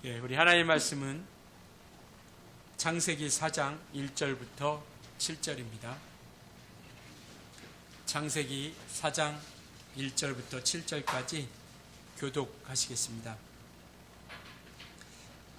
우리 하나님의 말씀은 창세기 4장 1절부터 7절입니다. 창세기 4장 1절부터 7절까지 교독하시겠습니다.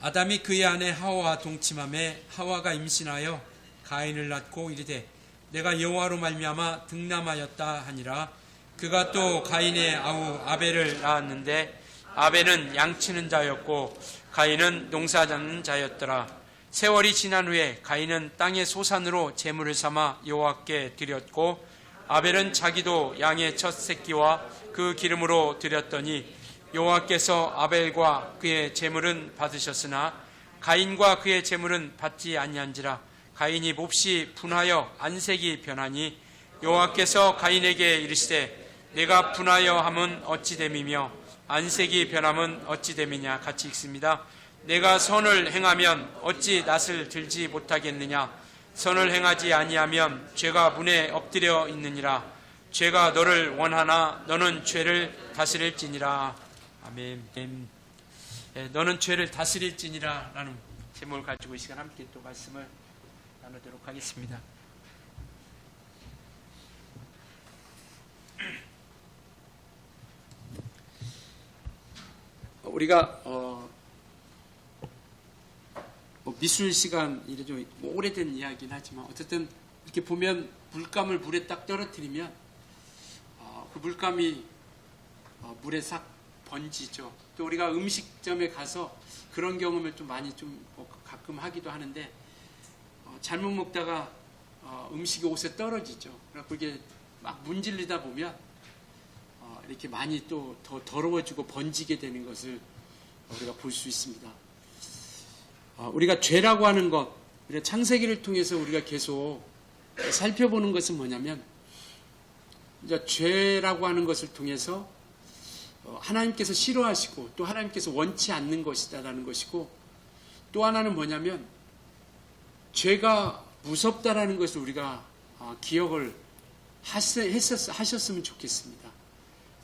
아담이 그의 아내 하와와 동침함에 하와가 임신하여 가인을 낳고 이르되 내가 여호와로 말미암아 등남하였다 하니라. 그가 또 가인의 아우 아벨을 낳았는데 아벨은 양치는 자였고 가인은 농사짓는 자였더라. 세월이 지난 후에 가인은 땅의 소산으로 제물을 삼아 여호와께 드렸고 아벨은 자기도 양의 첫 새끼와 그 기름으로 드렸더니 여호와께서 아벨과 그의 제물은 받으셨으나 가인과 그의 제물은 받지 아니한지라. 가인이 몹시 분하여 안색이 변하니 여호와께서 가인에게 이르시되 내가 분하여 함은 어찌 됨이며 안색이 변함은 어찌 됨이냐. 같이 읽습니다. 내가 선을 행하면 어찌 낯을 들지 못하겠느냐. 선을 행하지 아니하면 죄가 문에 엎드려 있느니라. 죄가 너를 원하나 너는 죄를 다스릴지니라. 아멘. 너는 죄를 다스릴지니라 라는 제목을 가지고 이 시간 함께 또 말씀을 나누도록 하겠습니다. 우리가 미술 시간 이래 좀 오래된 이야기긴 하지만 어쨌든 이렇게 보면 물감을 물에 딱 떨어뜨리면 그 물감이 물에 싹 번지죠. 또 우리가 음식점에 가서 그런 경험을 좀 많이 좀 가끔 하기도 하는데 잘못 먹다가 음식이 옷에 떨어지죠. 그래서 이게 막 문질리다 보면 이렇게 많이 또 더 더러워지고 번지게 되는 것을 우리가 볼 수 있습니다. 우리가 죄라고 하는 것, 창세기를 통해서 우리가 계속 살펴보는 것은 뭐냐면 이제 죄라고 하는 것을 통해서 하나님께서 싫어하시고 또 하나님께서 원치 않는 것이다라는 것이고, 또 하나는 뭐냐면 죄가 무섭다라는 것을 우리가 기억을 하셨으면 좋겠습니다.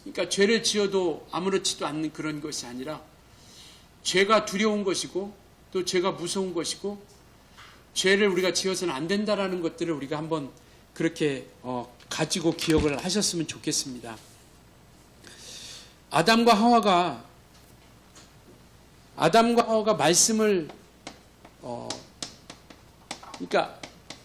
그러니까 죄를 지어도 아무렇지도 않는 그런 것이 아니라 죄가 두려운 것이고 또 죄가 무서운 것이고 죄를 우리가 지어서는 안 된다라는 것들을 우리가 한번 그렇게 가지고 기억을 하셨으면 좋겠습니다. 아담과 하와가 말씀을 그러니까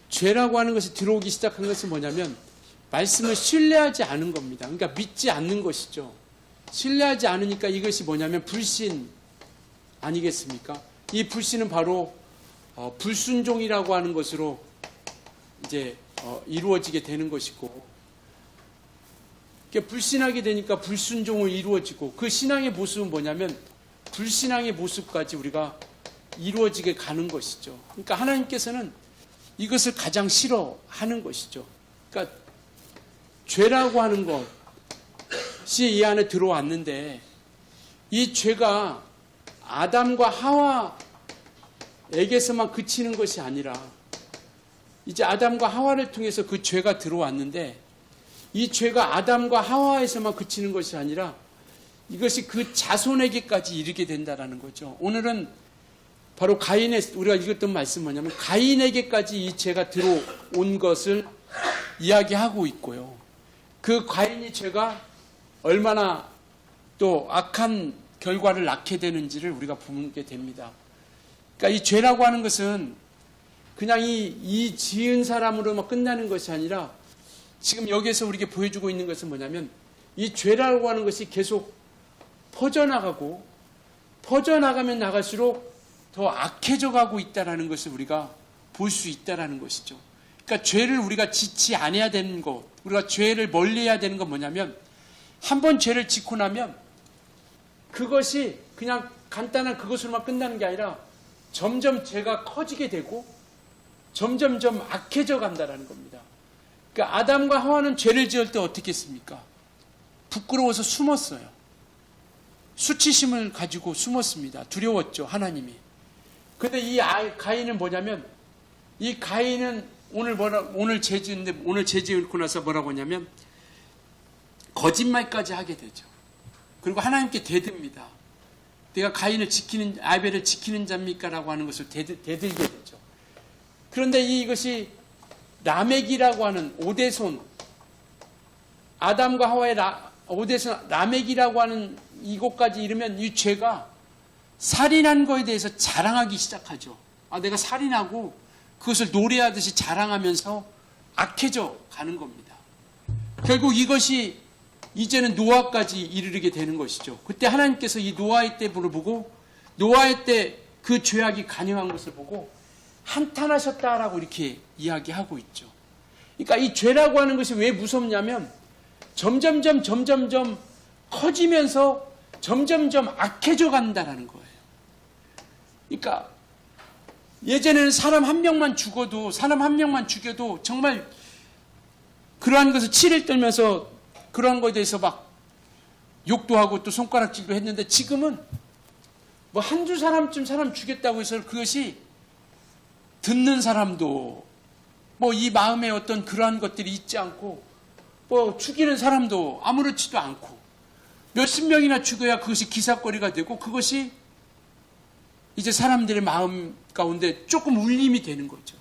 죄라고 하는 것이 들어오기 시작한 것은 뭐냐면 말씀을 신뢰하지 않은 겁니다. 그러니까 믿지 않는 것이죠. 신뢰하지 않으니까 이것이 뭐냐면 불신 아니겠습니까? 이 불신은 바로 불순종이라고 하는 것으로 이제 이루어지게 되는 것이고, 불신하게 되니까 불순종을 이루어지고, 그 신앙의 모습은 뭐냐면 불신앙의 모습까지 우리가 이루어지게 가는 것이죠. 그러니까 하나님께서는 이것을 가장 싫어하는 것이죠. 그러니까 죄라고 하는 것이 이 안에 들어왔는데, 이 죄가 아담과 하와에게서만 그치는 것이 아니라 이제 아담과 하와를 통해서 그 죄가 들어왔는데, 이 죄가 아담과 하와에서만 그치는 것이 아니라 이것이 그 자손에게까지 이르게 된다라는 거죠. 오늘은 바로 우리가 읽었던 말씀 뭐냐면 가인에게까지 이 죄가 들어온 것을 이야기하고 있고요. 그 가인의 죄가 얼마나 또 악한 결과를 낳게 되는지를 우리가 보게 됩니다. 그러니까 이 죄라고 하는 것은 그냥 이 지은 사람으로만 끝나는 것이 아니라 지금 여기에서 우리에게 보여주고 있는 것은 뭐냐면 이 죄라고 하는 것이 계속 퍼져나가고 퍼져나가면 나갈수록 더 악해져 가고 있다는 것을 우리가 볼 수 있다는 것이죠. 그러니까 죄를 우리가 짓지 않아야 되는 것, 우리가 죄를 멀리해야 되는 건 뭐냐면 한 번 죄를 짓고 나면 그것이 그냥 간단한 그것으로만 끝나는 게 아니라 점점 죄가 커지게 되고 점점점 악해져 간다는 겁니다. 그러니까 아담과 하와는 죄를 지을 때 어떻게 했습니까? 부끄러워서 숨었어요. 수치심을 가지고 숨었습니다. 두려웠죠, 하나님이. 그런데 이 가인은 뭐냐면, 이 가인은 오늘 죄 지었고 나서 뭐라고 하냐면 거짓말까지 하게 되죠. 그리고 하나님께 대듭니다. 내가 아벨을 지키는 자입니까? 라고 하는 것을 대들게 되죠. 그런데 이것이 라멕이라고 하는 오대손, 아담과 하와의 오대손 라멕이라고 하는 이곳까지 이르면 이 죄가 살인한 거에 대해서 자랑하기 시작하죠. 내가 살인하고 그것을 노래하듯이 자랑하면서 악해져 가는 겁니다. 결국 이것이 이제는 노아까지 이르게 되는 것이죠. 그때 하나님께서 이 노아의 때를 보고 노아의 때 그 죄악이 간영한 것을 보고 한탄하셨다라고 이렇게 이야기하고 있죠. 그러니까 이 죄라고 하는 것이 왜 무섭냐면 점점점 커지면서 점점점 악해져 간다라는 거예요. 그러니까 예전에는 사람 한 명만 죽여도 정말 그러한 것을 치를 떨면서 그러한 것에 대해서 막 욕도 하고 또 손가락질도 했는데 지금은 뭐 한두 사람 죽였다고 해서 그것이 듣는 사람도 뭐 이 마음에 어떤 그러한 것들이 있지 않고 뭐 죽이는 사람도 아무렇지도 않고 몇십 명이나 죽여야 그것이 기사거리가 되고 그것이 이제 사람들의 마음 가운데 조금 울림이 되는 거죠.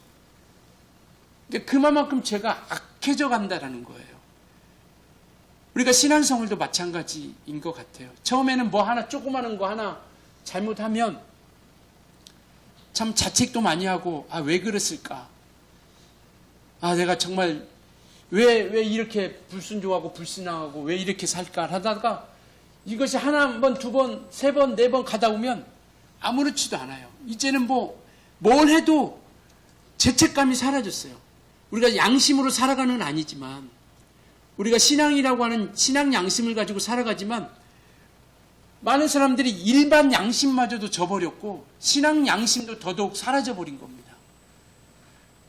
그러니까 그만큼 죄가 악해져 간다라는 거예요. 우리가 신앙생활도 마찬가지인 것 같아요. 처음에는 뭐 하나 조그마한 거 하나 잘못하면 참 자책도 많이 하고 왜 그랬을까? 내가 정말 왜 이렇게 불순종하고 불신앙하고 왜 이렇게 살까 하다가 이것이 한 번, 두 번, 세 번, 네 번 가다 보면 아무렇지도 않아요. 이제는 뭘 해도 죄책감이 사라졌어요. 우리가 양심으로 살아가는 건 아니지만 우리가 신앙이라고 하는 신앙 양심을 가지고 살아가지만 많은 사람들이 일반 양심마저도 져버렸고 신앙 양심도 더더욱 사라져버린 겁니다.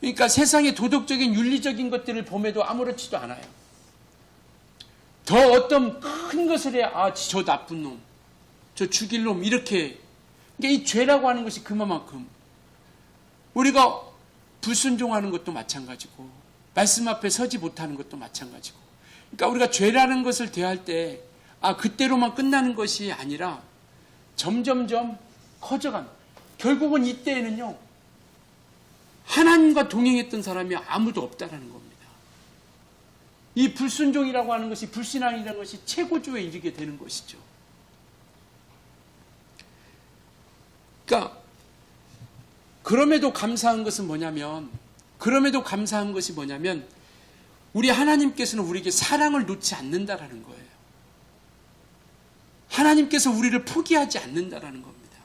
그러니까 세상의 도덕적인 윤리적인 것들을 봄에도 아무렇지도 않아요. 더 어떤 큰 것을 해야 저 나쁜 놈, 저 죽일 놈 이렇게. 그러니까 이 죄라고 하는 것이 그만큼 우리가 불순종하는 것도 마찬가지고 말씀 앞에 서지 못하는 것도 마찬가지고 그러니까 우리가 죄라는 것을 대할 때 그때로만 끝나는 것이 아니라 점점점 커져간 결국은 이때에는요 하나님과 동행했던 사람이 아무도 없다라는 겁니다. 이 불순종이라고 하는 것이 불신앙이라는 것이 최고조에 이르게 되는 것이죠. 그러니까 그럼에도 감사한 것은 뭐냐면 우리 하나님께서는 우리에게 사랑을 놓지 않는다라는 거예요. 하나님께서 우리를 포기하지 않는다라는 겁니다.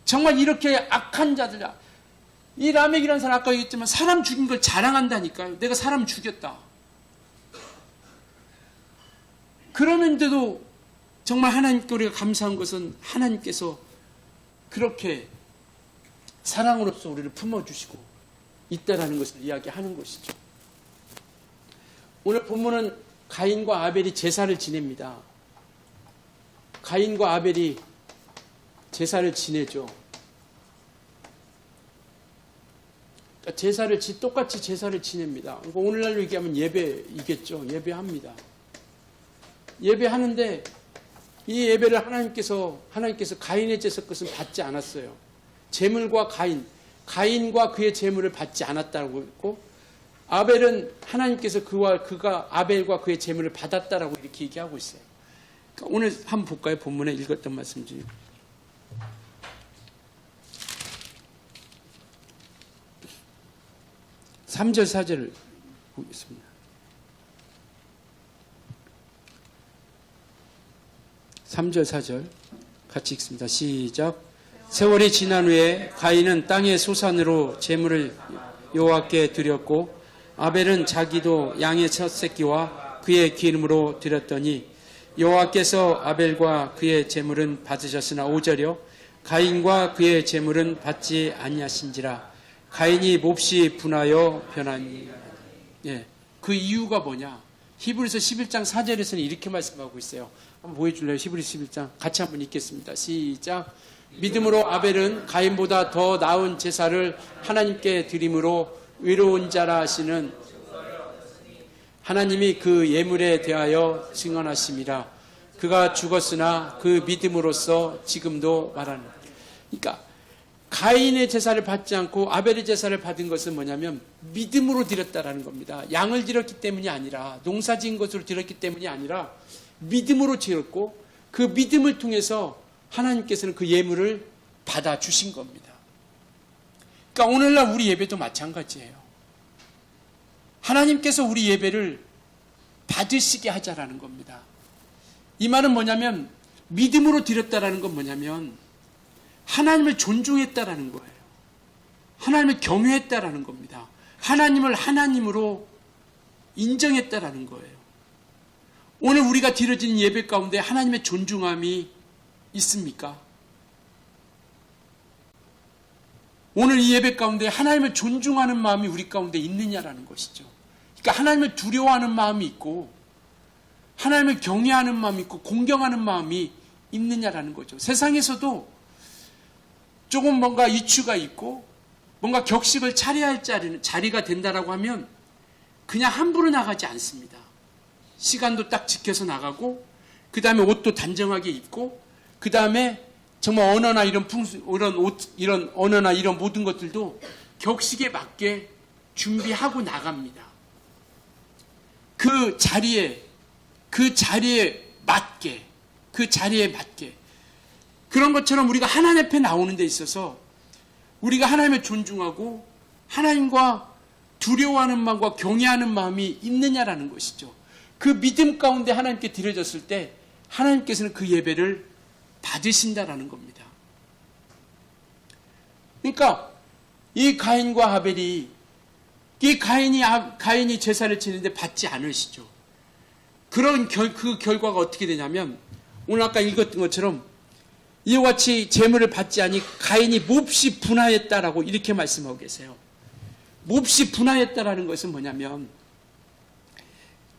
정말 이렇게 악한 자들, 이 라멕이라는 사람 아까 얘기했지만 사람 죽인 걸 자랑한다니까요. 내가 사람 죽였다. 그러는데도 정말 하나님께 우리가 감사한 것은 하나님께서 그렇게 사랑으로서 우리를 품어주시고 있다라는 것을 이야기하는 것이죠. 오늘 본문은 가인과 아벨이 제사를 지냅니다. 가인과 아벨이 제사를 지내죠. 똑같이 제사를 지냅니다. 그러니까 오늘날로 얘기하면 예배이겠죠. 예배합니다. 예배하는데 이 예배를 하나님께서 가인의 제사 것은 받지 않았어요. 제물과 가인과 그의 제물을 받지 않았다고 했고 아벨은 하나님께서 그가 아벨과 그의 제물을 받았다라고 이렇게 얘기하고 있어요. 그러니까 오늘 한번 볼까요? 본문에 읽었던 말씀 중에. 3절 4절을 보겠습니다. 3절 4절 같이 읽습니다. 시작. 세월이 지난 후에 가인은 땅의 소산으로 제물을 여호와께 드렸고 아벨은 자기도 양의 첫 새끼와 그의 기름으로 드렸더니 여호와께서 아벨과 그의 제물은 받으셨으나 5절이요 가인과 그의 제물은 받지 아니하신지라 가인이 몹시 분하여 변하니. 그 이유가 뭐냐? 히브리서 11장 4절에서는 이렇게 말씀하고 있어요. 한번 보여줄래요? 히브리서 11장 같이 한번 읽겠습니다. 시작. 믿음으로 아벨은 가인보다 더 나은 제사를 하나님께 드림으로 의로운 자라 하시는 하나님이 그 예물에 대하여 증언하심이라. 그가 죽었으나 그 믿음으로써 지금도 말하는. 그러니까 가인의 제사를 받지 않고 아벨의 제사를 받은 것은 뭐냐면 믿음으로 드렸다라는 겁니다. 양을 드렸기 때문이 아니라, 농사 지은 것으로 드렸기 때문이 아니라 믿음으로 드렸고, 그 믿음을 통해서 하나님께서는 그 예물을 받아주신 겁니다. 그러니까 오늘날 우리 예배도 마찬가지예요. 하나님께서 우리 예배를 받으시게 하자라는 겁니다. 이 말은 뭐냐면, 믿음으로 드렸다라는 건 뭐냐면 하나님을 존중했다라는 거예요. 하나님을 경외했다라는 겁니다. 하나님을 하나님으로 인정했다라는 거예요. 오늘 우리가 드려지는 예배 가운데 하나님의 존중함이 있습니까? 오늘 이 예배 가운데 하나님을 존중하는 마음이 우리 가운데 있느냐라는 것이죠. 그러니까 하나님을 두려워하는 마음이 있고, 하나님을 경외하는 마음이 있고, 공경하는 마음이 있느냐라는 거죠. 세상에서도 조금 뭔가 이슈가 있고 뭔가 격식을 차려야 할 자리가 된다라고 하면 그냥 함부로 나가지 않습니다. 시간도 딱 지켜서 나가고, 그 다음에 옷도 단정하게 입고, 그 다음에 정말 언어나 이런 이런 옷, 이런 언어나 이런 모든 것들도 격식에 맞게 준비하고 나갑니다. 그 자리에 맞게, 그런 것처럼 우리가 하나님 앞에 나오는 데 있어서 우리가 하나님을 존중하고 하나님과 두려워하는 마음과 경외하는 마음이 있느냐라는 것이죠. 그 믿음 가운데 하나님께 드려졌을 때 하나님께서는 그 예배를 받으신다라는 겁니다. 그러니까 이 가인과 아벨이, 이 가인이 제사를 지내는데 받지 않으시죠. 그런 그 결과가 어떻게 되냐면, 오늘 아까 읽었던 것처럼 이와 같이 제물을 받지 않니 가인이 몹시 분하였다라고 이렇게 말씀하고 계세요. 몹시 분하였다라는 것은 뭐냐면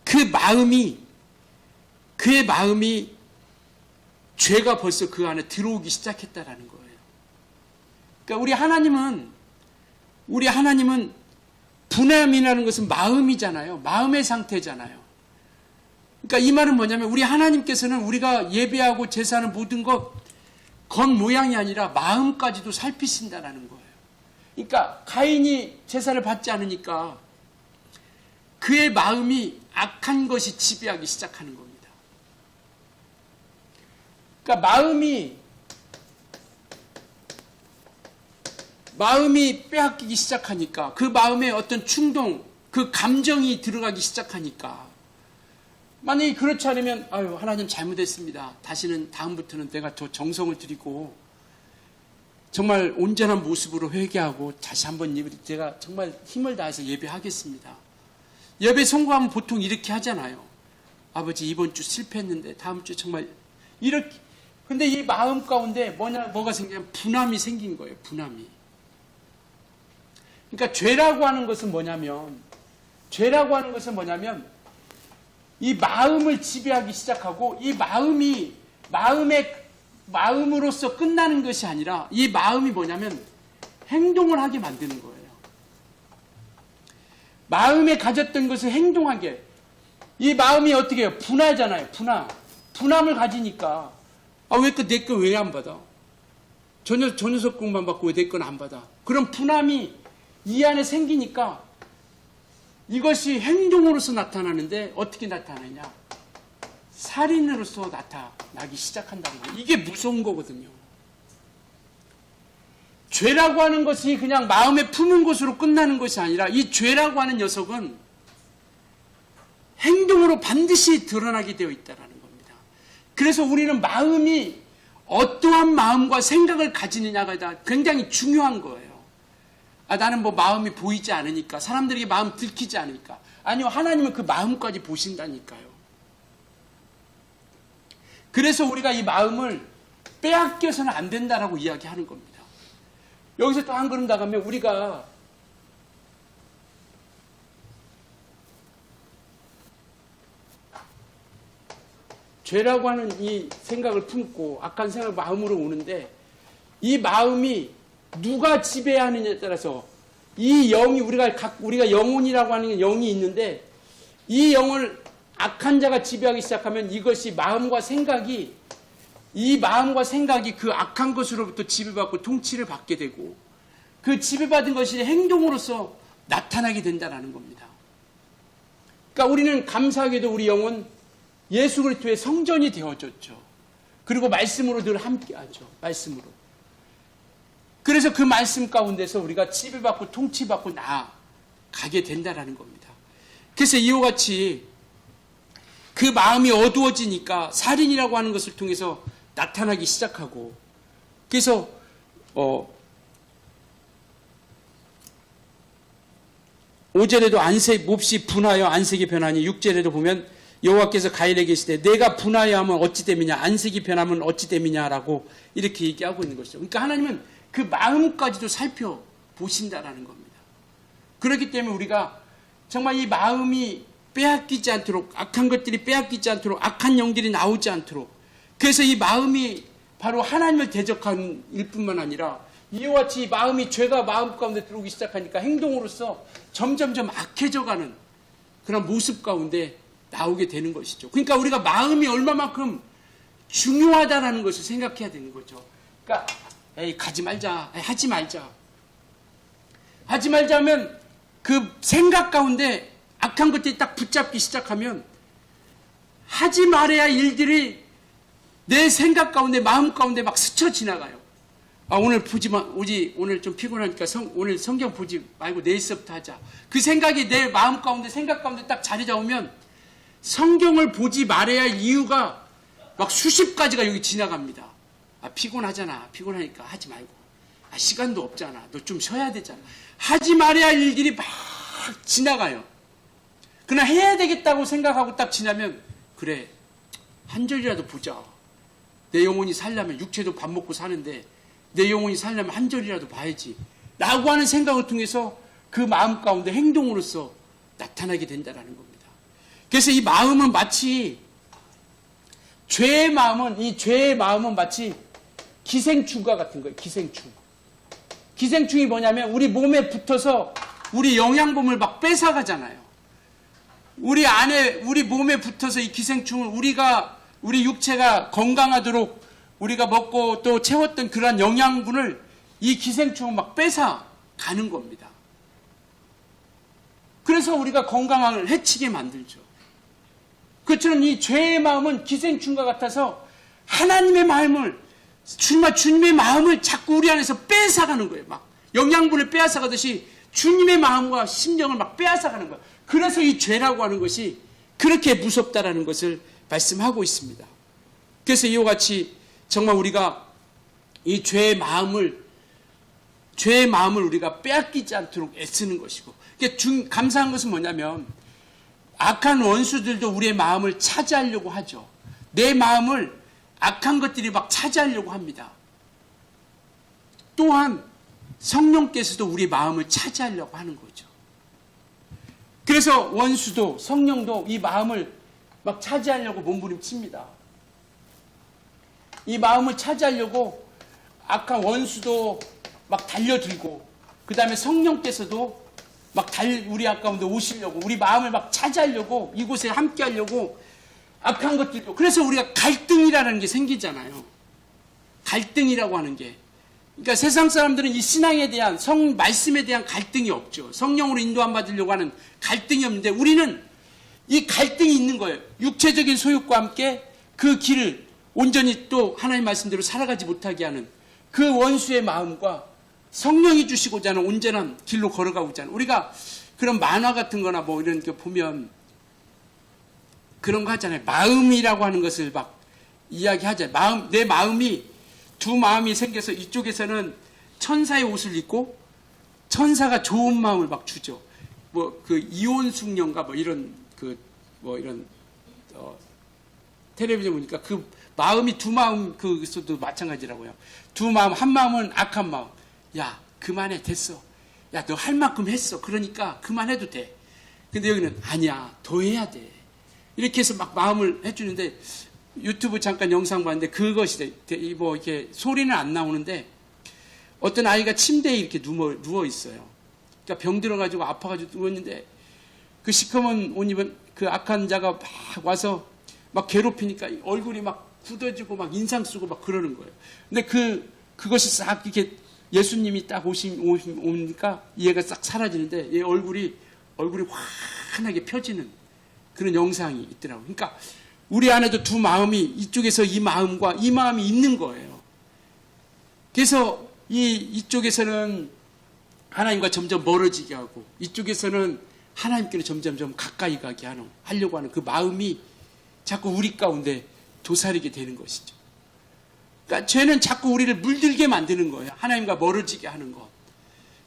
그의 마음이 죄가 벌써 그 안에 들어오기 시작했다라는 거예요. 그러니까 우리 하나님은 분함이라는 것은 마음이잖아요. 마음의 상태잖아요. 그러니까 이 말은 뭐냐면 우리 하나님께서는 우리가 예배하고 제사하는 모든 것 겉모양이 아니라 마음까지도 살피신다라는 거예요. 그러니까 가인이 제사를 받지 않으니까 그의 마음이 악한 것이 지배하기 시작하는 겁니다. 그러니까 마음이 빼앗기기 시작하니까, 그 마음에 어떤 충동, 그 감정이 들어가기 시작하니까, 만약에 그렇지 않으면 하나님 잘못했습니다. 다음부터는 내가 더 정성을 들이고 정말 온전한 모습으로 회개하고 다시 한번 제가 정말 힘을 다해서 예배하겠습니다. 예배 성공하면 보통 이렇게 하잖아요. 아버지 이번 주 실패했는데 다음 주 정말 이렇게. 근데 이 마음 가운데 뭐가 생기냐면 분함이 생긴 거예요. 분함이. 그러니까 죄라고 하는 것은 뭐냐면 이 마음을 지배하기 시작하고, 이 마음으로서 끝나는 것이 아니라 이 마음이 뭐냐면 행동을 하게 만드는 거예요. 마음에 가졌던 것을 행동하게. 이 마음이 어떻게 해요? 분하잖아요. 분함을 가지니까 왜 내 거 왜 안 받아? 저 녀석 공만 받고 왜 내 건 안 받아? 그런 분함이 이 안에 생기니까 이것이 행동으로서 나타나는데 어떻게 나타나냐? 살인으로서 나타나기 시작한다는 거예요. 이게 무서운 거거든요. 죄라고 하는 것이 그냥 마음에 품은 것으로 끝나는 것이 아니라 이 죄라고 하는 녀석은 행동으로 반드시 드러나게 되어 있다는 겁니다. 그래서 우리는 마음이 어떠한 마음과 생각을 가지느냐가 굉장히 중요한 거예요. 나는 마음이 보이지 않으니까, 사람들에게 마음 들키지 않으니까. 아니요, 하나님은 그 마음까지 보신다니까요. 그래서 우리가 이 마음을 빼앗겨서는 안 된다라고 이야기하는 겁니다. 여기서 또 한 걸음 나가면 우리가 죄라고 하는 이 생각을 품고 악한 생각을 마음으로 오는데, 이 마음이 누가 지배하느냐에 따라서 이 영이 우리가 영혼이라고 하는 영이 있는데, 이 영을 악한 자가 지배하기 시작하면 이것이 이 마음과 생각이 그 악한 것으로부터 지배받고 통치를 받게 되고 그 지배받은 것이 행동으로서 나타나게 된다는 겁니다. 그러니까 우리는 감사하게도 우리 영은 예수 그리스도의 성전이 되어졌죠. 그리고 말씀으로 늘 함께하죠. 말씀으로. 그래서 그 말씀 가운데서 우리가 지배받고 통치받고 나아가게 된다는 겁니다. 그래서 이와 같이 그 마음이 어두워지니까 살인이라고 하는 것을 통해서 나타나기 시작하고 그래서 5절에도 안색 몹시 분하여 안색이 변하니 6절에도 보면 여호와께서 가인에게 이르시되 내가 분하여 하면 어찌 됨이냐 안색이 변하면 어찌 됨이냐라고 이렇게 얘기하고 있는 것이죠. 그러니까 하나님은 그 마음까지도 살펴보신다라는 겁니다. 그렇기 때문에 우리가 정말 이 마음이 빼앗기지 않도록 악한 것들이 빼앗기지 않도록 악한 영들이 나오지 않도록 그래서 이 마음이 바로 하나님을 대적하는 일뿐만 아니라 이와 같이 마음이 죄가 마음 가운데 들어오기 시작하니까 행동으로서 점점점 악해져가는 그런 모습 가운데 나오게 되는 것이죠. 그러니까 우리가 마음이 얼마만큼 중요하다라는 것을 생각해야 되는 거죠. 그러니까 가지 말자, 하지 말자 하면 그 생각 가운데 악한 것들이 딱 붙잡기 시작하면 하지 말아야 할 일들이 내 생각 가운데 마음 가운데 막 스쳐 지나가요. 오늘 오늘 좀 피곤하니까 오늘 성경 보지 말고 내일서부터 하자. 그 생각이 내 마음 가운데 생각 가운데 딱 자리 잡으면 성경을 보지 말아야 할 이유가 막 수십 가지가 여기 지나갑니다. 피곤하잖아. 피곤하니까 하지 말고. 시간도 없잖아. 너 좀 쉬어야 되잖아. 하지 말아야 할 일들이 막 지나가요. 그러나 해야 되겠다고 생각하고 딱 지나면 그래 한 절이라도 보자. 내 영혼이 살려면 육체도 밥 먹고 사는데 내 영혼이 살려면 한 절이라도 봐야지 라고 하는 생각을 통해서 그 마음 가운데 행동으로서 나타나게 된다는 겁니다. 그래서 이 마음은 마치 죄의 마음은 마치 기생충과 같은 거예요. 기생충이 뭐냐면 우리 몸에 붙어서 우리 영양분을 막 뺏어가잖아요. 우리 몸에 붙어서 이 기생충을 우리 육체가 건강하도록 우리가 먹고 또 채웠던 그런 영양분을 이 기생충은 막 뺏어가는 겁니다. 그래서 우리가 건강을 해치게 만들죠. 그처럼 이 죄의 마음은 기생충과 같아서 하나님의 마음을 정말 주님의 마음을 자꾸 우리 안에서 뺏어가는 거예요. 막 영양분을 빼앗아가듯이 주님의 마음과 심령을 막 빼앗아가는 거예요. 그래서 이 죄라고 하는 것이 그렇게 무섭다라는 것을 말씀하고 있습니다. 그래서 이와 같이 정말 우리가 이 죄의 마음을 우리가 빼앗기지 않도록 애쓰는 것이고, 감사한 것은 뭐냐면 악한 원수들도 우리의 마음을 차지하려고 하죠. 내 마음을 악한 것들이 막 차지하려고 합니다. 또한 성령께서도 우리 마음을 차지하려고 하는 거죠. 그래서 원수도 성령도 이 마음을 막 차지하려고 몸부림칩니다. 이 마음을 차지하려고 악한 원수도 막 달려들고, 그 다음에 성령께서도 막 우리 가운데 오시려고, 우리 마음을 막 차지하려고, 이곳에 함께 하려고 악한 것들도. 그래서 우리가 갈등이라는 게 생기잖아요. 갈등이라고 하는 게. 그러니까 세상 사람들은 이 신앙에 대한 말씀에 대한 갈등이 없죠. 성령으로 인도함 받으려고 하는 갈등이 없는데 우리는 이 갈등이 있는 거예요. 육체적인 소욕과 함께 그 길을 온전히 또 하나님 말씀대로 살아가지 못하게 하는 그 원수의 마음과 성령이 주시고자 하는 온전한 길로 걸어가고자 하는, 우리가 그런 만화 같은 거나 뭐 이런 거 보면 그런 거 하잖아요. 마음이라고 하는 것을 막 이야기하잖아요. 내 마음이 두 마음이 생겨서 이쪽에서는 천사의 옷을 입고 천사가 좋은 마음을 막 주죠. 뭐 그 이온 숙련가 뭐 이런 텔레비전 보니까 그 마음이 두 마음 그것도 마찬가지라고요. 두 마음, 한 마음은 악한 마음. 야, 그만해, 됐어. 야, 너 할 만큼 했어. 그러니까 그만해도 돼. 근데 여기는 아니야, 더 해야 돼. 이렇게 해서 막 마음을 해주는데, 유튜브 잠깐 영상 봤는데 그것이 뭐 이렇게 소리는 안 나오는데 어떤 아이가 침대에 이렇게 누워 있어요. 그러니까 병 들어가지고 아파가지고 누웠는데 그 시커먼 옷 입은 그 악한 자가 막 와서 막 괴롭히니까 얼굴이 막 굳어지고 막 인상 쓰고 막 그러는 거예요. 근데 그것이 싹 이렇게 예수님이 딱 오니까 얘가 싹 사라지는데 얘 얼굴이 환하게 펴지는 그런 영상이 있더라고요. 그러니까 우리 안에도 두 마음이 이쪽에서 이 마음과 이 마음이 있는 거예요. 그래서 이쪽에서는 하나님과 점점 멀어지게 하고 이쪽에서는 하나님께로 점점 가까이 가게 하려고 하는 그 마음이 자꾸 우리 가운데 도사리게 되는 것이죠. 그러니까 죄는 자꾸 우리를 물들게 만드는 거예요. 하나님과 멀어지게 하는 것.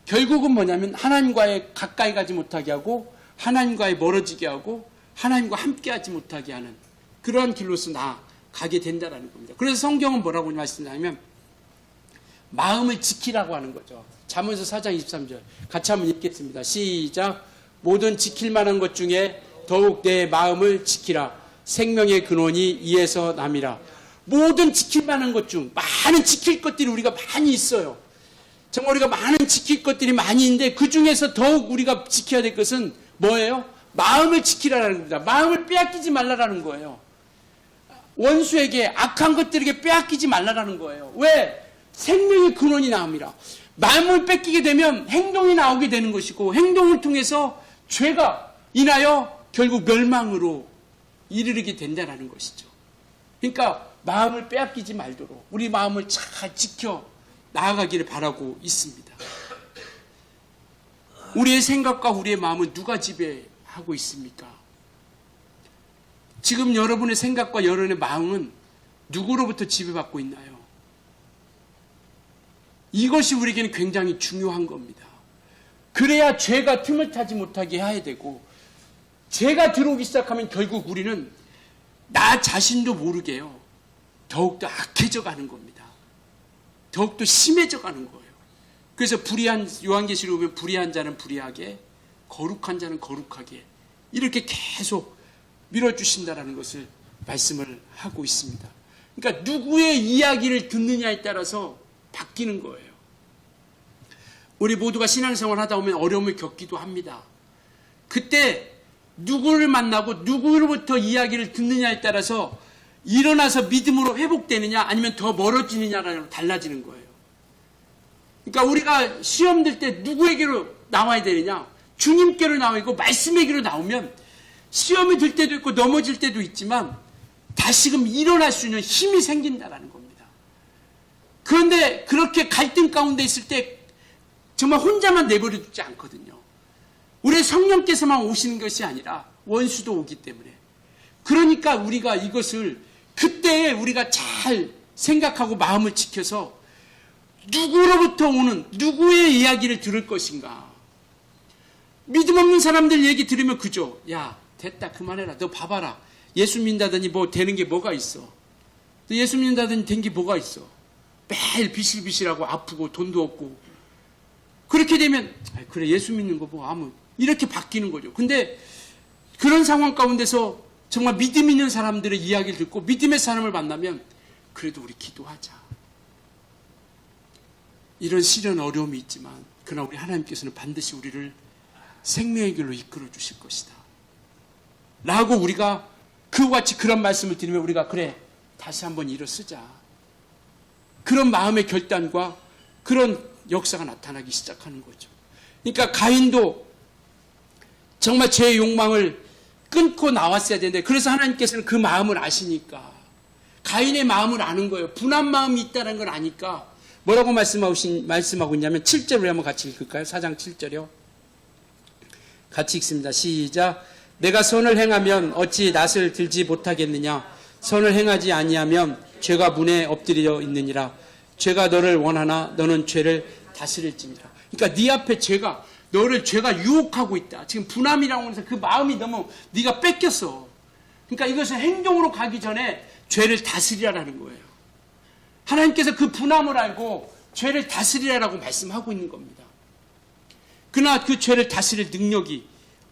결국은 뭐냐면 하나님과의 가까이 가지 못하게 하고 하나님과의 멀어지게 하고 하나님과 함께하지 못하게 하는 그러한 길로서 나가게 된다는 겁니다. 그래서 성경은 뭐라고 말씀하냐면 마음을 지키라고 하는 거죠. 잠언서 4장 23절 같이 한번 읽겠습니다. 시작. 모든 지킬 만한 것 중에 더욱 내 마음을 지키라. 생명의 근원이 이에서 남이라. 모든 지킬 만한 것 중 많은 지킬 것들이 우리가 많이 있어요. 정말 우리가 많은 지킬 것들이 많이 있는데 그 중에서 더욱 우리가 지켜야 될 것은 뭐예요? 마음을 지키라는 겁니다. 마음을 빼앗기지 말라라는 거예요. 원수에게 악한 것들에게 빼앗기지 말라라는 거예요. 왜? 생명의 근원이 나옵니다. 마음을 뺏기게 되면 행동이 나오게 되는 것이고 행동을 통해서 죄가 인하여 결국 멸망으로 이르게 된다는 것이죠. 그러니까 마음을 빼앗기지 말도록 우리 마음을 잘 지켜 나아가기를 바라고 있습니다. 우리의 생각과 우리의 마음은 누가 지배하고 있습니까? 지금 여러분의 생각과 여러분의 마음은 누구로부터 지배받고 있나요? 이것이 우리에게는 굉장히 중요한 겁니다. 그래야 죄가 틈을 타지 못하게 해야 되고 죄가 들어오기 시작하면 결국 우리는 나 자신도 모르게요. 더욱더 악해져 가는 겁니다. 더욱더 심해져 가는 거예요. 그래서 요한계시록 보면 불의한 자는 불의하게 거룩한 자는 거룩하게 이렇게 계속 밀어주신다라는 것을 말씀을 하고 있습니다. 그러니까 누구의 이야기를 듣느냐에 따라서 바뀌는 거예요. 우리 모두가 신앙생활 하다 보면 어려움을 겪기도 합니다. 그때 누구를 만나고 누구로부터 이야기를 듣느냐에 따라서 일어나서 믿음으로 회복되느냐 아니면 더 멀어지느냐가 달라지는 거예요. 그러니까 우리가 시험 들 때 누구에게로 나와야 되느냐? 주님께로 나오고 말씀에게로 나오면 시험이 들 때도 있고 넘어질 때도 있지만 다시금 일어날 수 있는 힘이 생긴다는 겁니다. 그런데 그렇게 갈등 가운데 있을 때 정말 혼자만 내버려 두지 않거든요. 우리 성령께서만 오시는 것이 아니라 원수도 오기 때문에. 그러니까 우리가 이것을 그때 우리가 잘 생각하고 마음을 지켜서 누구로부터 오는 누구의 이야기를 들을 것인가. 믿음 없는 사람들 얘기 들으면 그죠. 야 됐다 그만해라. 너 봐봐라. 예수 믿는다더니 뭐 되는 게 뭐가 있어. 너 예수 믿는다더니 된 게 뭐가 있어. 매일 비실비실하고 아프고 돈도 없고. 그렇게 되면 그래 예수 믿는 거 뭐 아무 이렇게 바뀌는 거죠. 근데 그런 상황 가운데서 정말 믿음 있는 사람들의 이야기를 듣고 믿음의 사람을 만나면 그래도 우리 기도하자. 이런 시련 어려움이 있지만 그러나 우리 하나님께서는 반드시 우리를 생명의 길로 이끌어 주실 것이다. 라고 우리가 그와 같이 그런 말씀을 드리면 우리가 그래 다시 한번 일어서자. 그런 마음의 결단과 그런 역사가 나타나기 시작하는 거죠. 그러니까 가인도 정말 죄의 욕망을 끊고 나왔어야 되는데 그래서 하나님께서는 그 마음을 아시니까 가인의 마음을 아는 거예요. 분한 마음이 있다는 걸 아니까 뭐라고 말씀하고 있냐면 7절 우리 한번 같이 읽을까요? 4장 7절이요. 같이 읽습니다. 시작. 내가 선을 행하면 어찌 낯을 들지 못하겠느냐. 선을 행하지 아니하면 죄가 문에 엎드려 있느니라. 죄가 너를 원하나 너는 죄를 다스릴지니라. 그러니까 네 앞에 죄가 유혹하고 있다. 지금 분함이라고 해서 그 마음이 너무 네가 뺏겼어. 그러니까 이것은 행동으로 가기 전에 죄를 다스리라는 거예요. 하나님께서 그 분함을 알고 죄를 다스리라고 말씀하고 있는 겁니다. 그러나 그 죄를 다스릴 능력이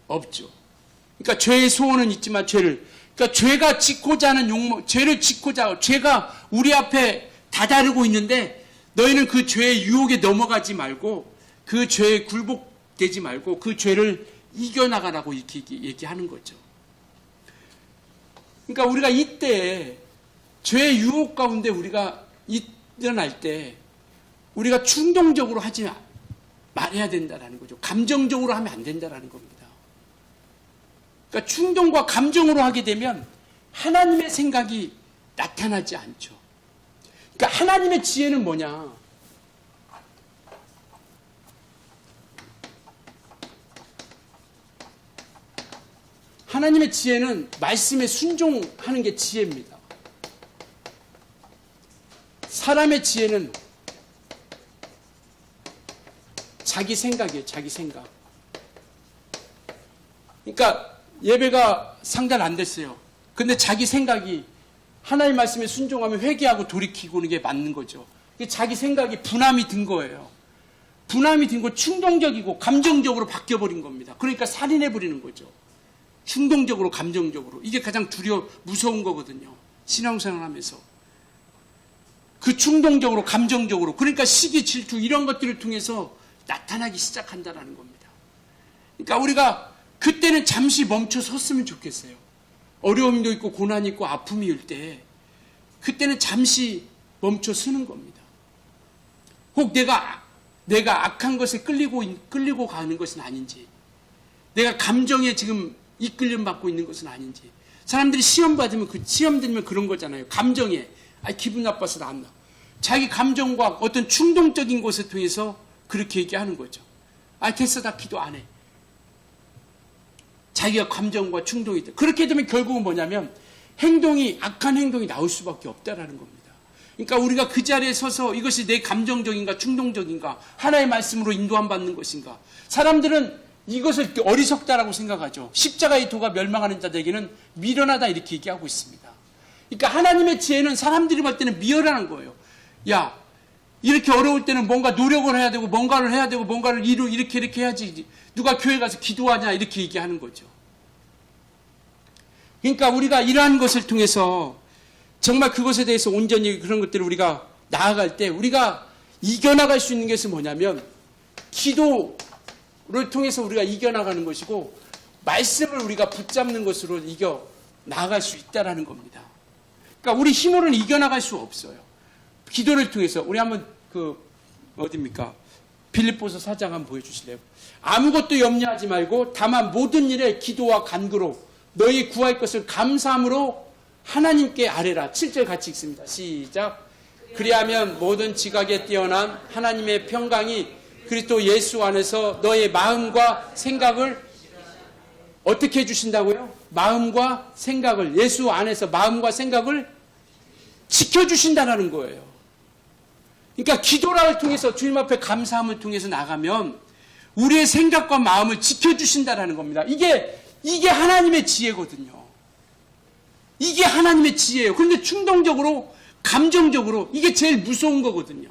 없죠. 그러니까 죄의 소원은 있지만 그러니까 죄가 짓고자 하는 욕망, 죄를 짓고자, 죄가 우리 앞에 다다르고 있는데 너희는 그 죄의 유혹에 넘어가지 말고 그 죄에 굴복되지 말고 그 죄를 이겨나가라고 이렇게 얘기하는 거죠. 그러니까 우리가 이때 죄의 유혹 가운데 우리가 일어날 때 우리가 충동적으로 하지 말아야 된다는 거죠. 감정적으로 하면 안 된다는 겁니다. 그러니까 충동과 감정으로 하게 되면 하나님의 생각이 나타나지 않죠. 그러니까 하나님의 지혜는 뭐냐? 하나님의 지혜는 말씀에 순종하는 게 지혜입니다. 사람의 지혜는 자기 생각이에요. 자기 생각. 그러니까 예배가 상달 안 됐어요. 근데 자기 생각이 하나님 말씀에 순종하면 회개하고 돌이키고 하는 게 맞는 거죠. 자기 생각이 분함이 든 거예요. 분함이 든 거 충동적이고 감정적으로 바뀌어버린 겁니다. 그러니까 살인해버리는 거죠. 충동적으로 감정적으로. 이게 가장 무서운 거거든요. 신앙생활 하면서. 그 충동적으로 감정적으로 그러니까 시기 질투 이런 것들을 통해서 나타나기 시작한다는 겁니다. 그러니까 우리가 그때는 잠시 멈춰 섰으면 좋겠어요. 어려움도 있고 고난이 있고 아픔이 올 때 그때는 잠시 멈춰 서는 겁니다. 혹 내가 악한 것에 끌리고 가는 것은 아닌지, 내가 감정에 지금 이끌림 받고 있는 것은 아닌지. 사람들이 시험 받으면 시험 들면 그런 거잖아요. 감정에 기분 나빠서 나왔나. 자기 감정과 어떤 충동적인 것을 통해서 그렇게 얘기하는 거죠. 됐어, 나 기도 안 해. 자기가 감정과 충동이 있다. 그렇게 되면 결국은 뭐냐면 악한 행동이 나올 수밖에 없다라는 겁니다. 그러니까 우리가 그 자리에 서서 이것이 내 감정적인가 충동적인가 하나의 말씀으로 인도함 받는 것인가. 사람들은 이것을 어리석다라고 생각하죠. 십자가의 도가 멸망하는 자들에게는 미련하다 이렇게 얘기하고 있습니다. 그러니까 하나님의 지혜는 사람들이 볼 때는 미련한 거예요. 야, 이렇게 어려울 때는 뭔가 노력을 해야 되고 뭔가를 해야 되고 뭔가를 이렇게 해야지. 누가 교회 가서 기도하냐 이렇게 얘기하는 거죠. 그러니까 우리가 이러한 것을 통해서 정말 그것에 대해서 온전히 그런 것들을 우리가 나아갈 때 우리가 이겨나갈 수 있는 것은 뭐냐면 기도를 통해서 우리가 이겨나가는 것이고 말씀을 우리가 붙잡는 것으로 이겨나갈 수 있다는 겁니다. 그러니까 우리 힘으로는 이겨나갈 수 없어요. 기도를 통해서 우리 한번 어디입니까? 빌립보서 4장 한번 보여주실래요? 아무것도 염려하지 말고 다만 모든 일에 기도와 간구로 너희 구할 것을 감사함으로 하나님께 아뢰라. 7절 같이 읽습니다. 시작. 그리하면 모든 지각에 뛰어난 하나님의 평강이 그리스도 예수 안에서 너의 마음과 생각을 어떻게 해주신다고요? 마음과 생각을 예수 안에서 마음과 생각을 지켜주신다는 거예요. 그러니까 기도를 통해서 주님 앞에 감사함을 통해서 나가면 우리의 생각과 마음을 지켜주신다는 겁니다. 이게 하나님의 지혜거든요. 이게 하나님의 지혜예요. 그런데 충동적으로 감정적으로 이게 제일 무서운 거거든요.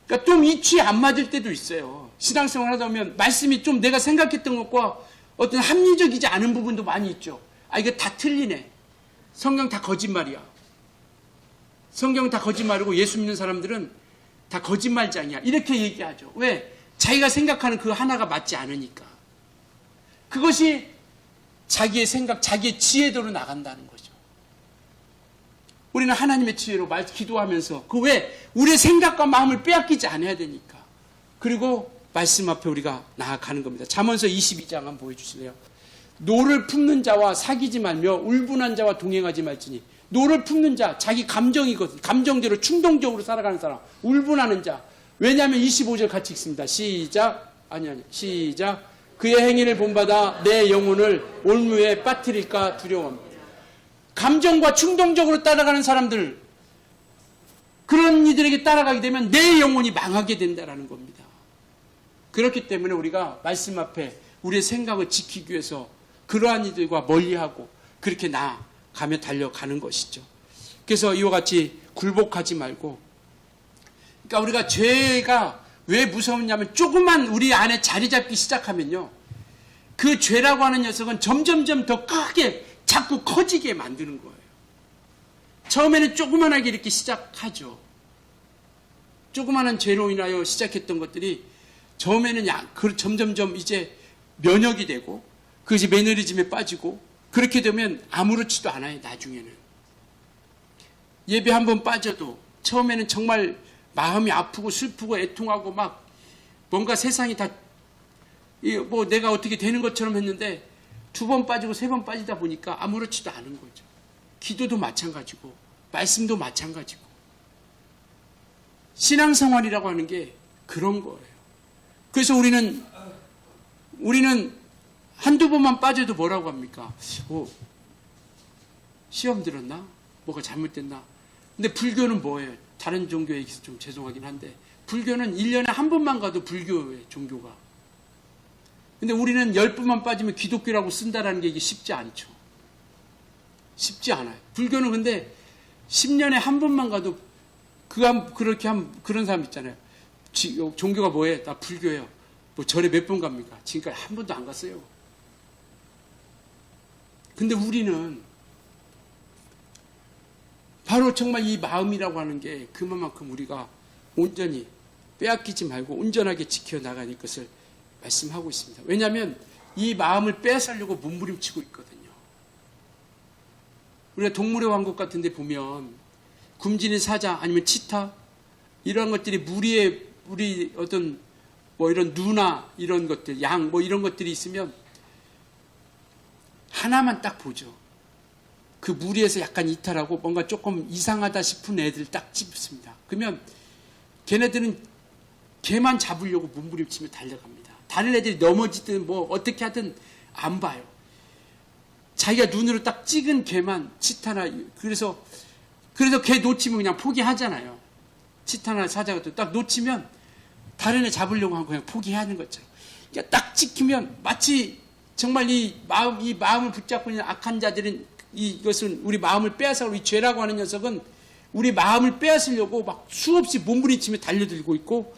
그러니까 좀 이치에 안 맞을 때도 있어요. 신앙생활 하다 보면 말씀이 좀 내가 생각했던 것과 어떤 합리적이지 않은 부분도 많이 있죠. 이거 다 틀리네. 성경 다 거짓말이야. 성경 다 거짓말이고 예수 믿는 사람들은 다 거짓말장이야. 이렇게 얘기하죠. 왜? 자기가 생각하는 그 하나가 맞지 않으니까. 그것이 자기의 생각, 자기의 지혜대로 나간다는 거죠. 우리는 하나님의 지혜로 기도하면서 왜? 우리의 생각과 마음을 빼앗기지 않아야 되니까. 그리고 말씀 앞에 우리가 나아가는 겁니다. 잠언서 22장 한번 보여주실래요? 노를 품는 자와 사귀지 말며 울분한 자와 동행하지 말지니. 노를 품는 자, 자기 감정이거든. 감정대로 충동적으로 살아가는 사람. 울분하는 자. 왜냐하면 25절 같이 읽습니다. 시작. 시작. 그의 행위를 본받아 내 영혼을 올무에 빠뜨릴까 두려워합니다. 감정과 충동적으로 따라가는 사람들, 그런 이들에게 따라가게 되면 내 영혼이 망하게 된다는 겁니다. 그렇기 때문에 우리가 말씀 앞에 우리의 생각을 지키기 위해서 그러한 이들과 멀리하고 그렇게 나아가며 달려가는 것이죠. 그래서 이와 같이 굴복하지 말고, 그러니까 우리가 죄가 왜 무서웠냐면 조금만 우리 안에 자리 잡기 시작하면요, 그 죄라고 하는 녀석은 점점점 더 크게 자꾸 커지게 만드는 거예요. 처음에는 조그만하게 이렇게 시작하죠. 조그만한 죄로 인하여 시작했던 것들이 처음에는 점점점 이제 면역이 되고 그것이 매너리즘에 빠지고 그렇게 되면 아무렇지도 않아요. 나중에는 예배 한번 빠져도 처음에는 정말 마음이 아프고 슬프고 애통하고 막 뭔가 세상이 다 뭐 내가 어떻게 되는 것처럼 했는데 2번 빠지고 3번 빠지다 보니까 아무렇지도 않은 거죠. 기도도 마찬가지고 말씀도 마찬가지고 신앙생활이라고 하는 게 그런 거예요. 그래서 우리는 한두 번만 빠져도 뭐라고 합니까? 시험 들었나? 뭐가 잘못됐나? 근데 불교는 뭐예요? 다른 종교에 얘기해서 좀 죄송하긴 한데 불교는 1년에 한 번만 가도 불교의 종교가. 근데 우리는 10번만 빠지면 기독교라고 쓴다라는 게 이게 쉽지 않죠. 쉽지 않아요. 불교는 근데 10년에 한 번만 가도 그렇게 그런 사람 있잖아요. 종교가 뭐예요? 나 불교예요. 뭐 절에 몇 번 갑니까? 지금까지 한 번도 안 갔어요. 근데 우리는 바로 정말 이 마음이라고 하는 게 그만큼 우리가 온전히 빼앗기지 말고 온전하게 지켜나가는 것을 말씀하고 있습니다. 왜냐하면 이 마음을 빼앗으려고 몸부림치고 있거든요. 우리가 동물의 왕국 같은 데 보면 굶주린 사자 아니면 치타 이런 것들이 우리 어떤 뭐 이런 누나 이런 것들 양 뭐 이런 것들이 있으면 하나만 딱 보죠. 그 무리에서 약간 이탈하고 뭔가 조금 이상하다 싶은 애들 딱 집습니다. 그러면 걔네들은 걔만 잡으려고 몸부림치며 달려갑니다. 다른 애들이 넘어지든 뭐 어떻게 하든 안 봐요. 자기가 눈으로 딱 찍은 걔만 치타나 그래서 걔 놓치면 그냥 포기하잖아요. 치타나 사자가 또 딱 놓치면 다른 애 잡으려고 하고 그냥 포기하는 것처럼. 그러니까 딱 찍히면 마치 정말 이 마음을 붙잡고 있는 악한 자들은 이것은 우리 마음을 빼앗아 이 죄라고 하는 녀석은 우리 마음을 빼앗으려고 막 수없이 몸부림치며 달려들고 있고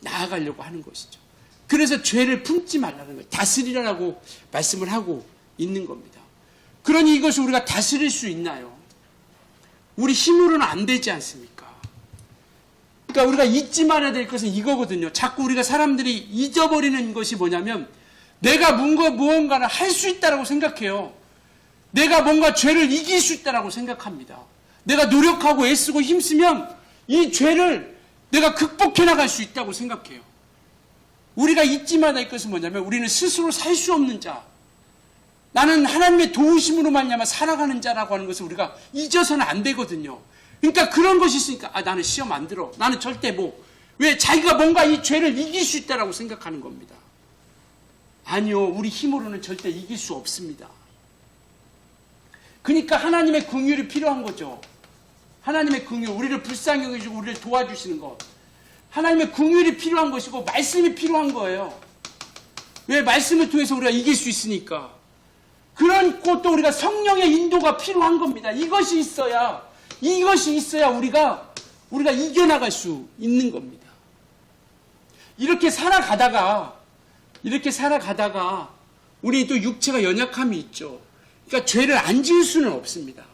나아가려고 하는 것이죠. 그래서 죄를 품지 말라는 거예요. 다스리라고 말씀을 하고 있는 겁니다. 그러니 이것을 우리가 다스릴 수 있나요? 우리 힘으로는 안 되지 않습니까? 그러니까 우리가 잊지 말아야 될 것은 이거거든요. 자꾸 우리가 사람들이 잊어버리는 것이 뭐냐면 내가 무언가를 할 수 있다라고 생각해요. 내가 뭔가 죄를 이길 수 있다라고 생각합니다. 내가 노력하고 애쓰고 힘쓰면 이 죄를 내가 극복해 나갈 수 있다고 생각해요. 우리가 잊지 말아야 할 것은 뭐냐면 우리는 스스로 살 수 없는 자, 나는 하나님의 도우심으로 말미암아 살아가는 자라고 하는 것을 우리가 잊어서는 안 되거든요. 그러니까 그런 것이 있으니까 나는 시험 안 들어. 나는 절대 왜 자기가 뭔가 이 죄를 이길 수 있다라고 생각하는 겁니다. 아니요. 우리 힘으로는 절대 이길 수 없습니다. 그러니까 하나님의 긍휼이 필요한 거죠. 하나님의 긍휼, 우리를 불쌍히 여기시고 우리를 도와주시는 것. 하나님의 긍휼이 필요한 것이고 말씀이 필요한 거예요. 왜? 말씀을 통해서 우리가 이길 수 있으니까. 그런 것도 우리가 성령의 인도가 필요한 겁니다. 이것이 있어야 우리가 이겨나갈 수 있는 겁니다. 이렇게 살아가다가 우리 또 육체가 연약함이 있죠. 그러니까 죄를 안 지을 수는 없습니다.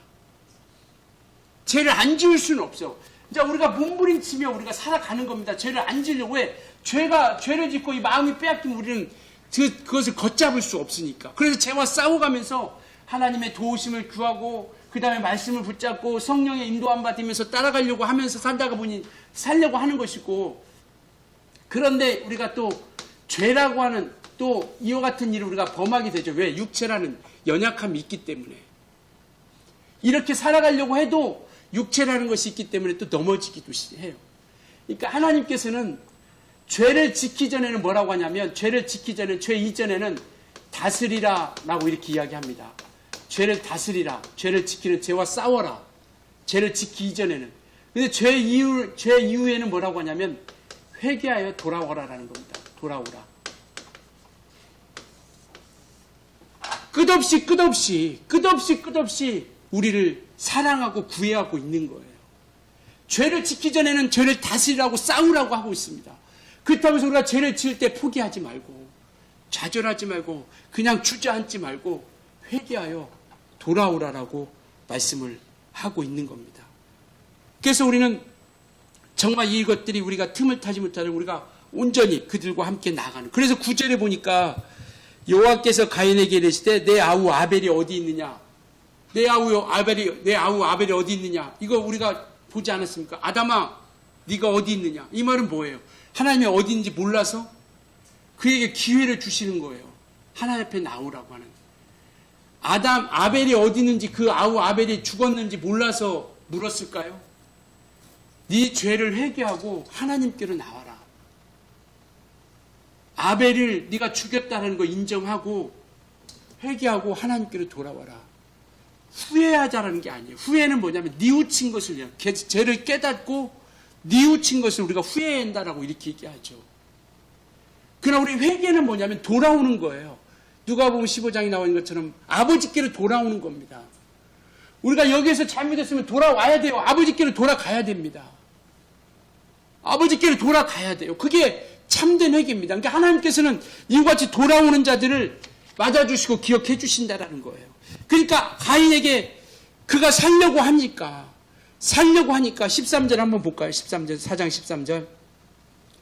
죄를 안 지을 수는 없어요. 이제 우리가 몸부림치며 우리가 살아가는 겁니다. 죄를 안 지으려고 왜? 죄를 짓고 이 마음이 빼앗기면 우리는 그것을 걷잡을 수 없으니까. 그래서 죄와 싸워가면서 하나님의 도우심을 구하고 그 다음에 말씀을 붙잡고 성령의 인도함 받으면서 따라가려고 하면서 살려고 하는 것이고, 그런데 우리가 또 죄라고 하는 또 이와 같은 일을 우리가 범하게 되죠. 왜? 육체라는 연약함이 있기 때문에. 이렇게 살아가려고 해도 육체라는 것이 있기 때문에 또 넘어지기도 해요. 그러니까 하나님께서는 죄를 짓기 전에는 뭐라고 하냐면, 죄를 짓기 전에, 죄 이전에는 다스리라 라고 이렇게 이야기합니다. 죄를 다스리라. 죄를 지키는, 죄와 싸워라. 죄를 짓기 이전에는. 근데 죄 이후에는 뭐라고 하냐면 회개하여 돌아오라라는 겁니다. 돌아오라. 끝없이 우리를 사랑하고 구애하고 있는 거예요. 죄를 짓기 전에는 죄를 다스리라고 싸우라고 하고 있습니다. 그렇다고 해서 우리가 죄를 지을 때 포기하지 말고 좌절하지 말고 그냥 주저앉지 말고 회개하여 돌아오라라고 말씀을 하고 있는 겁니다. 그래서 우리는 정말 이것들이 우리가 틈을 타지 못하는 우리가 온전히 그들과 함께 나가는. 그래서 9절에 보니까 여호와께서 가인에게 이르시되 내 아우 아벨이 어디 있느냐? 내 아우 아벨이 어디 있느냐? 이거 우리가 보지 않았습니까? 아담아, 네가 어디 있느냐? 이 말은 뭐예요? 하나님이 어디 있는지 몰라서 그에게 기회를 주시는 거예요. 하나님 앞에 나오라고 하는. 아벨이 어디 있는지, 그 아우 아벨이 죽었는지 몰라서 물었을까요? 네 죄를 회개하고 하나님께로 나와라. 아벨을 네가 죽였다는 거 인정하고 회개하고 하나님께로 돌아와라. 후회하자라는 게 아니에요. 후회는 뭐냐면 뉘우친 것을, 죄를 깨닫고 뉘우친 것을 우리가 후회한다라고 이렇게 얘기하죠. 그러나 우리 회개는 뭐냐면 돌아오는 거예요. 누가복음 15장에 나온 것처럼 아버지께로 돌아오는 겁니다. 우리가 여기에서 잘못했으면 돌아와야 돼요. 아버지께로 돌아가야 됩니다. 아버지께로 돌아가야 돼요. 그게 참된 회개입니다. 그러니까 하나님께서는 이와 같이 돌아오는 자들을 맞아주시고 기억해 주신다라는 거예요. 그러니까 가인에게 그가 살려고 하니까 13절 한번 볼까요? 13절, 4장 13절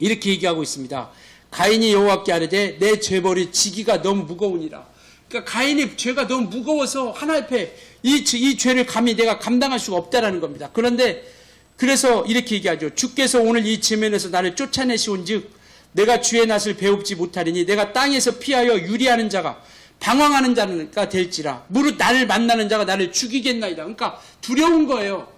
이렇게 얘기하고 있습니다. 가인이 여호와께 아뢰되 내 죄벌이 지기가 너무 무거우니라. 그러니까 가인의 죄가 너무 무거워서 하나님 앞에 이 죄를 감히 내가 감당할 수가 없다라는 겁니다. 그런데 그래서 이렇게 얘기하죠. 주께서 오늘 이 지면에서 나를 쫓아내시온즉 내가 주의 낯을 배웁지 못하리니 내가 땅에서 피하여 유리하는 자가 방황하는 자가 될지라. 무릇 나를 만나는 자가 나를 죽이겠나이다. 그러니까 두려운 거예요.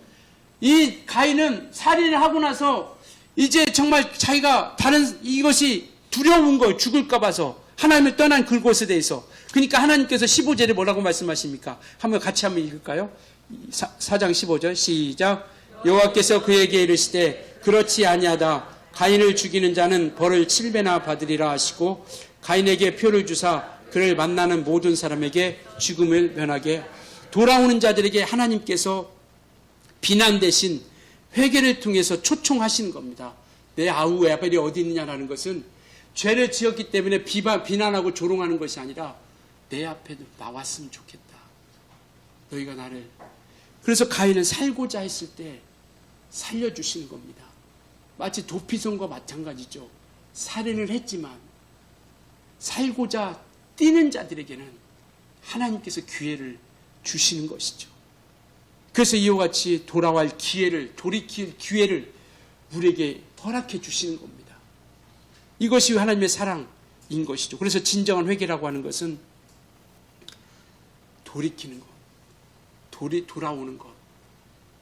이 가인은 살인을 하고 나서 이제 정말 자기가 이것이 두려운 거예요. 죽을까 봐서. 하나님을 떠난 그곳에 대해서. 그러니까 하나님께서 15절에 뭐라고 말씀하십니까? 같이 한번 읽을까요? 4장 15절 시작. 여호와께서 그에게 이르시되 그렇지 아니하다. 가인을 죽이는 자는 벌을 7배나 받으리라 하시고 가인에게 표를 주사 그를 만나는 모든 사람에게 죽음을 면하게. 돌아오는 자들에게 하나님께서 비난 대신 회개를 통해서 초청하시는 겁니다. 내 아우 아벨이 어디 있느냐라는 것은 죄를 지었기 때문에 비난하고 조롱하는 것이 아니라 내 앞에 나왔으면 좋겠다. 너희가 나를. 그래서 가인을 살고자 했을 때 살려주시는 겁니다. 마치 도피성과 마찬가지죠. 살인을 했지만 살고자 뛰는 자들에게는 하나님께서 기회를 주시는 것이죠. 그래서 이와 같이 돌아갈 기회를, 돌이킬 기회를 우리에게 허락해 주시는 겁니다. 이것이 하나님의 사랑인 것이죠. 그래서 진정한 회개라고 하는 것은 돌이키는 것, 돌아오는 것.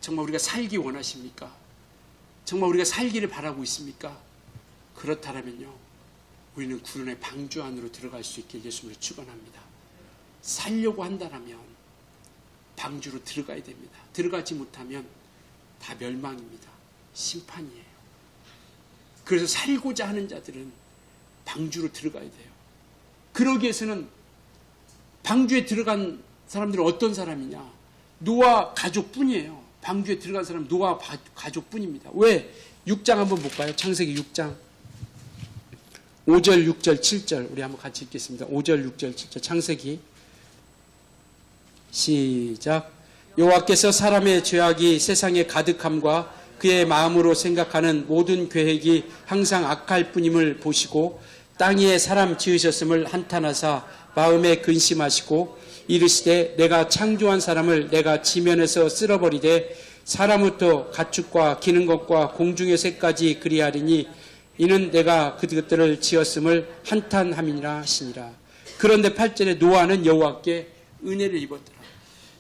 정말 우리가 살기 원하십니까? 정말 우리가 살기를 바라고 있습니까? 그렇다면요, 우리는 구원의 방주 안으로 들어갈 수 있게 예수님을 축원합니다. 살려고 한다면 방주로 들어가야 됩니다. 들어가지 못하면 다 멸망입니다. 심판이에요. 그래서 살고자 하는 자들은 방주로 들어가야 돼요. 그러기 위해서는 방주에 들어간 사람들은 어떤 사람이냐? 노아 가족뿐이에요. 방주에 들어간 사람은 노아 가족뿐입니다. 왜? 6장 한번 볼까요? 창세기 6장 5절, 6절, 7절 우리 한번 같이 읽겠습니다. 5절, 6절, 7절 창세기 시작. 여호와께서 사람의 죄악이 세상에 가득함과 그의 마음으로 생각하는 모든 계획이 항상 악할 뿐임을 보시고 땅 위에 사람 지으셨음을 한탄하사 마음에 근심하시고 이르시되 내가 창조한 사람을 내가 지면에서 쓸어버리되 사람부터 가축과 기는 것과 공중의 새까지 그리하리니 이는 내가 그것들을 지었음을 한탄함이니라 하시니라. 그런데 8절에 노아는 여호와께 은혜를 입었더라.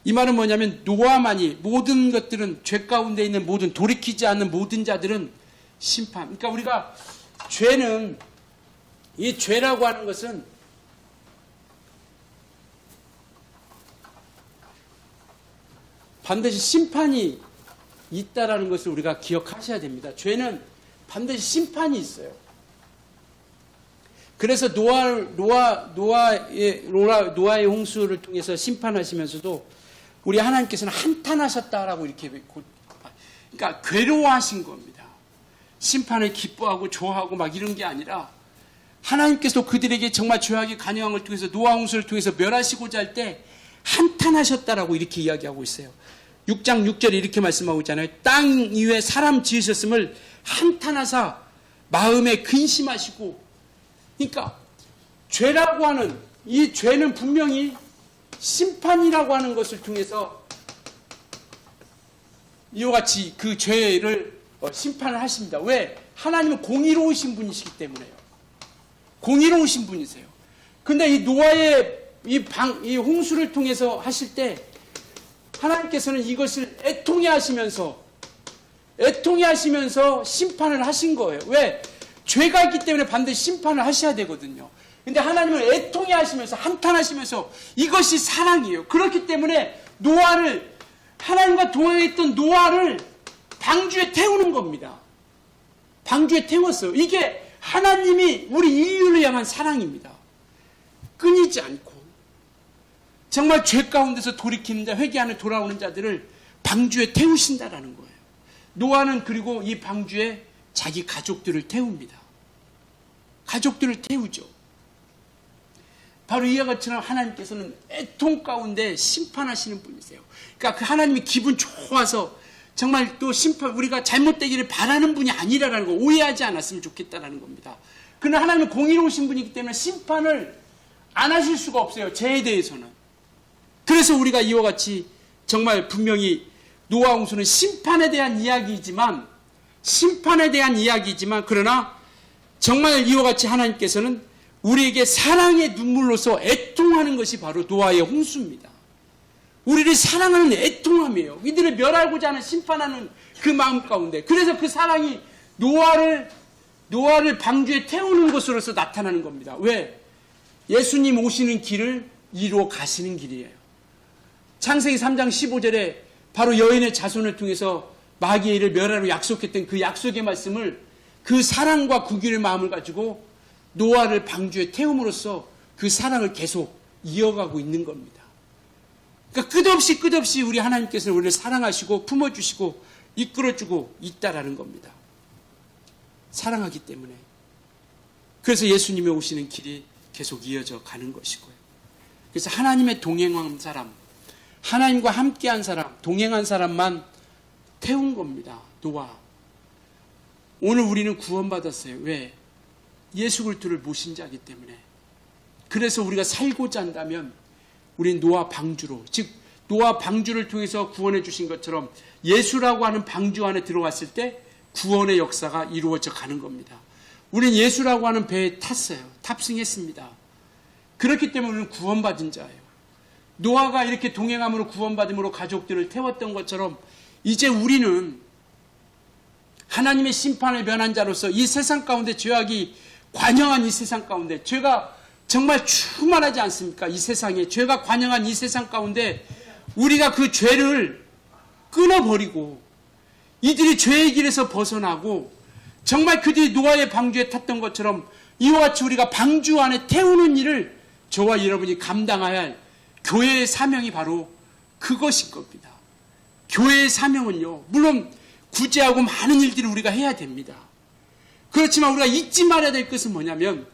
이 말은 뭐냐면 노아만이 모든 것들은 죄 가운데 있는 모든 돌이키지 않는 모든 자들은 심판. 그러니까 우리가 죄는 이 죄라고 하는 것은 반드시 심판이 있다라는 것을 우리가 기억하셔야 됩니다. 죄는 반드시 심판이 있어요. 그래서 노아의 홍수를 통해서 심판하시면서도 우리 하나님께서는 한탄하셨다라고 이렇게 그러니까 괴로워하신 겁니다. 심판을 기뻐하고 좋아하고 막 이런 게 아니라 하나님께서 그들에게 정말 죄악의 간영을 통해서 노아 홍수를 통해서 멸하시고자 할 때 한탄하셨다라고 이렇게 이야기하고 있어요. 6장 6절에 이렇게 말씀하고 있잖아요. 땅 위에 사람 지으셨음을 한탄하사 마음에 근심하시고. 그러니까 죄라고 하는 이 죄는 분명히 심판이라고 하는 것을 통해서 이와 같이 그 죄를 심판을 하십니다. 왜? 하나님은 공의로우신 분이시기 때문에요. 공의로우신 분이세요. 근데 이 노아의 이 홍수를 통해서 하실 때 하나님께서는 이것을 애통해 하시면서 심판을 하신 거예요. 왜? 죄가 있기 때문에 반드시 심판을 하셔야 되거든요. 근데 하나님은 애통해 하시면서 한탄하시면서 이것이 사랑이에요. 그렇기 때문에 하나님과 동행했던 노아를 방주에 태우는 겁니다. 방주에 태웠어요. 이게 하나님이 우리 인류를 향한 사랑입니다. 끊이지 않고 정말 죄 가운데서 돌이키는 자, 회개하는 돌아오는 자들을 방주에 태우신다라는 거예요. 노아는 그리고 이 방주에 자기 가족들을 태웁니다. 가족들을 태우죠. 바로 이와 같이는 하나님께서는 애통 가운데 심판하시는 분이세요. 그러니까 그 하나님이 기분 좋아서 정말 또 우리가 잘못되기를 바라는 분이 아니라는 거, 오해하지 않았으면 좋겠다라는 겁니다. 그러나 하나님은 공의로우신 분이기 때문에 심판을 안 하실 수가 없어요. 죄에 대해서는. 그래서 우리가 이와 같이 정말 분명히 노아 홍수는 심판에 대한 이야기이지만 그러나 정말 이와 같이 하나님께서는 우리에게 사랑의 눈물로서 애통하는 것이 바로 노아의 홍수입니다. 우리를 사랑하는 애통함이에요. 이들을 멸하고자 하는 심판하는 그 마음 가운데. 그래서 그 사랑이 노아를 방주에 태우는 것으로서 나타나는 겁니다. 왜? 예수님 오시는 길을 이루어 가시는 길이에요. 창세기 3장 15절에 바로 여인의 자손을 통해서 마귀의 일을 멸하라고 약속했던 그 약속의 말씀을 그 사랑과 구기의 마음을 가지고 노아를 방주에 태움으로써 그 사랑을 계속 이어가고 있는 겁니다. 그러니까 끝없이 우리 하나님께서는 우리를 사랑하시고 품어주시고 이끌어주고 있다라는 겁니다. 사랑하기 때문에. 그래서 예수님이 오시는 길이 계속 이어져 가는 것이고요. 그래서 하나님의 동행한 사람, 하나님과 함께한 사람, 동행한 사람만 태운 겁니다. 노아. 오늘 우리는 구원받았어요. 왜? 예수 그리스도를 모신 자이기 때문에. 그래서 우리가 살고자 한다면 우리는 노아 방주로, 즉 노아 방주를 통해서 구원해 주신 것처럼 예수라고 하는 방주 안에 들어왔을 때 구원의 역사가 이루어져 가는 겁니다. 우리는 예수라고 하는 배에 탔어요. 탑승했습니다. 그렇기 때문에 우리는 구원받은 자예요. 노아가 이렇게 동행함으로 구원받음으로 가족들을 태웠던 것처럼 이제 우리는 하나님의 심판을 면한 자로서 이 세상 가운데 죄악이 관영한 이 세상 가운데 죄가 정말 충만하지 않습니까? 이 세상에 죄가 관영한 이 세상 가운데 우리가 그 죄를 끊어버리고 이들이 죄의 길에서 벗어나고 정말 그들이 노아의 방주에 탔던 것처럼 이와 같이 우리가 방주 안에 태우는 일을 저와 여러분이 감당해야 할 교회의 사명이 바로 그것인 겁니다. 교회의 사명은요, 물론 구제하고 많은 일들을 우리가 해야 됩니다. 그렇지만 우리가 잊지 말아야 될 것은 뭐냐면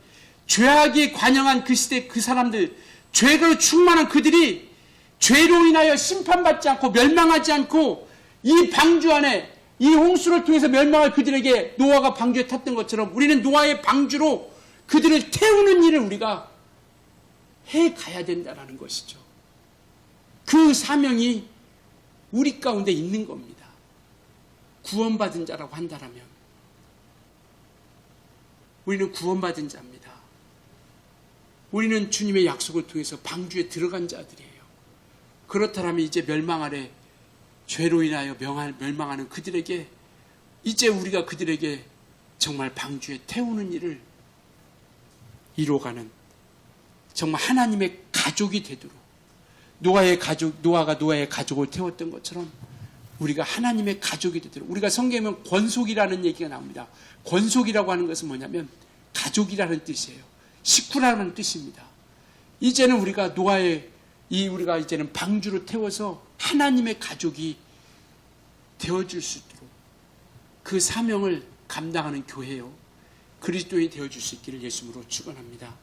죄악이 관영한 그 시대 그 사람들, 죄로 충만한 그들이 죄로 인하여 심판받지 않고 멸망하지 않고 이 방주 안에 이 홍수를 통해서 멸망할 그들에게 노아가 방주에 탔던 것처럼 우리는 노아의 방주로 그들을 태우는 일을 우리가 해가야 된다는 것이죠. 그 사명이 우리 가운데 있는 겁니다. 구원받은 자라고 한다면 우리는 구원받은 자입니다. 우리는 주님의 약속을 통해서 방주에 들어간 자들이에요. 그렇다면 이제 멸망 아래 죄로 인하여 멸망하는 그들에게 이제 우리가 그들에게 정말 방주에 태우는 일을 이루어가는 정말 하나님의 가족이 되도록 노아가 노아의 가족을 태웠던 것처럼 우리가 하나님의 가족이 되도록 우리가 성경에 보면 권속이라는 얘기가 나옵니다. 권속이라고 하는 것은 뭐냐면 가족이라는 뜻이에요. 식구라는 뜻입니다. 이제는 우리가 우리가 이제는 방주로 태워서 하나님의 가족이 되어줄 수 있도록 그 사명을 감당하는 교회요. 그리스도인이 되어줄 수 있기를 예수님으로 축원합니다.